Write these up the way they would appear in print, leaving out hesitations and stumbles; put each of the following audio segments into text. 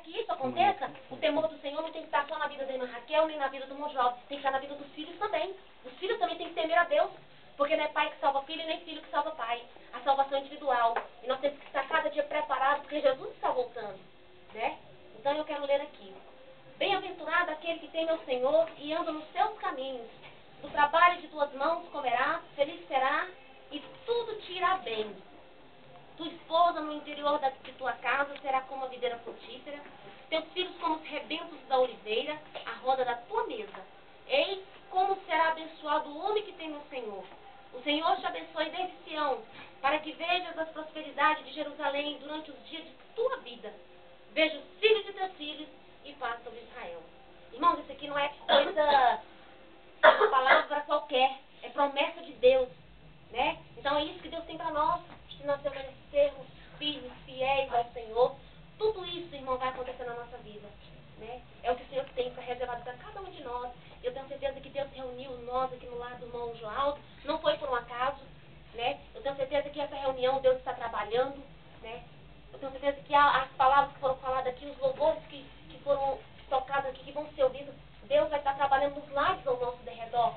que isso aconteça, o temor do Senhor não tem que estar só na vida da irmã Raquel, nem na vida do Monjoal. Tem que estar na vida dos filhos também. Os filhos também têm que temer a Deus. Porque não é pai que salva filho, nem filho que salva pai. A salvação é individual. E nós temos que estar cada dia preparados, porque Jesus está voltando. Né? Então eu quero ler aqui. Bem-aventurado aquele que teme ao Senhor e anda nos seus caminhos. Do trabalho de tuas mãos comerás, feliz será, e tudo te irá bem. Tua esposa no interior de tua casa será como a videira frutífera, teus filhos como os rebentos da oliveira, a roda da tua mesa. Eis como será abençoado o homem que teme o Senhor. O Senhor te abençoe desde Sião, para que vejas as prosperidades de Jerusalém durante os dias de tua vida. Veja os filhos de teus filhos e paz sobre Israel. Irmãos, isso aqui não é coisa, uma palavra qualquer, é promessa de Deus, né? Então é isso que Deus tem para nós, se nós permanecermos firmes, fiéis ao Senhor. Tudo isso, irmão, vai acontecer na nossa vida, né? É o que o Senhor tem para reservado para cada um de nós. Eu tenho certeza que Deus reuniu nós aqui no lar do irmão Joaldo, não foi por um acaso, né? Eu tenho certeza que essa reunião Deus está trabalhando, né? Eu tenho certeza que as palavras que foram faladas aqui, os louvores que foram tocados aqui, que vão ser ouvidos, Deus vai estar trabalhando nos lares ao nosso derredor.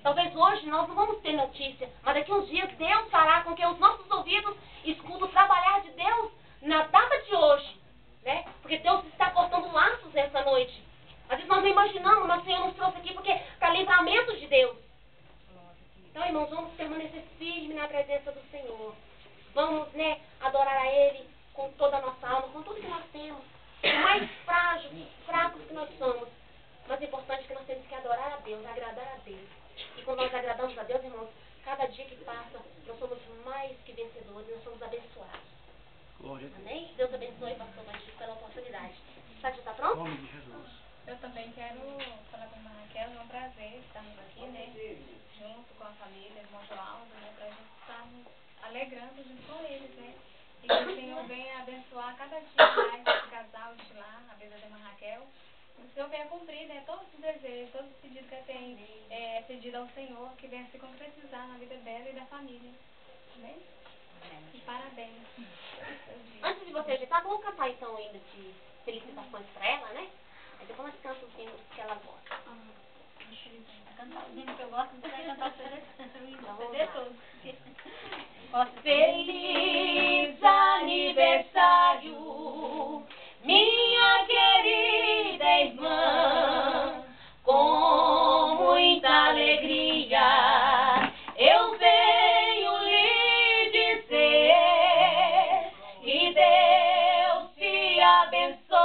Talvez hoje nós não vamos ter notícia, mas daqui a uns dias Deus fará com que os nossos ouvidos escutem o trabalhar de Deus na data de hoje, né? Porque Deus está cortando laços nessa noite. Às vezes nós não imaginamos, mas o Senhor nos trouxe aqui porque para livramento de Deus. Então, irmãos, vamos permanecer firmes na presença do Senhor. Vamos, né, adorar a Ele com toda a nossa alma, com tudo que nós temos. Por mais fracos que nós somos. Mas o importante é que nós temos que adorar a Deus, agradar a Deus. E quando nós agradamos a Deus, irmãos, cada dia que passa, nós somos mais que vencedores, nós somos abençoados. Glória a Deus. Amém? Deus abençoe, pastor Batista, pela oportunidade. Sabe, já está pronto? Em nome de Jesus. Eu também quero falar com a irmã Raquel, é um prazer estarmos aqui, né, junto com a família, irmão Joaldo, né, para a gente estarmos alegrando junto com eles, né, e que o Senhor venha abençoar cada dia mais esse casal de lá, a vida da irmã Raquel, e o Senhor venha cumprir, né, todos os desejos, todos os pedidos que ela tem pedido ao Senhor, que venha se concretizar na vida dela e da família, amém? E parabéns. Antes de você ajeitar, vamos cantar então ainda de felicitações para ela, né? Aí depois nós cantamos os hinos que ela gosta. Deixa eu cantar os hinos que eu gosto, você vai cantar o CD todo. Feliz aniversário, minha querida irmã, com muita alegria eu venho lhe dizer que Deus te abençoe.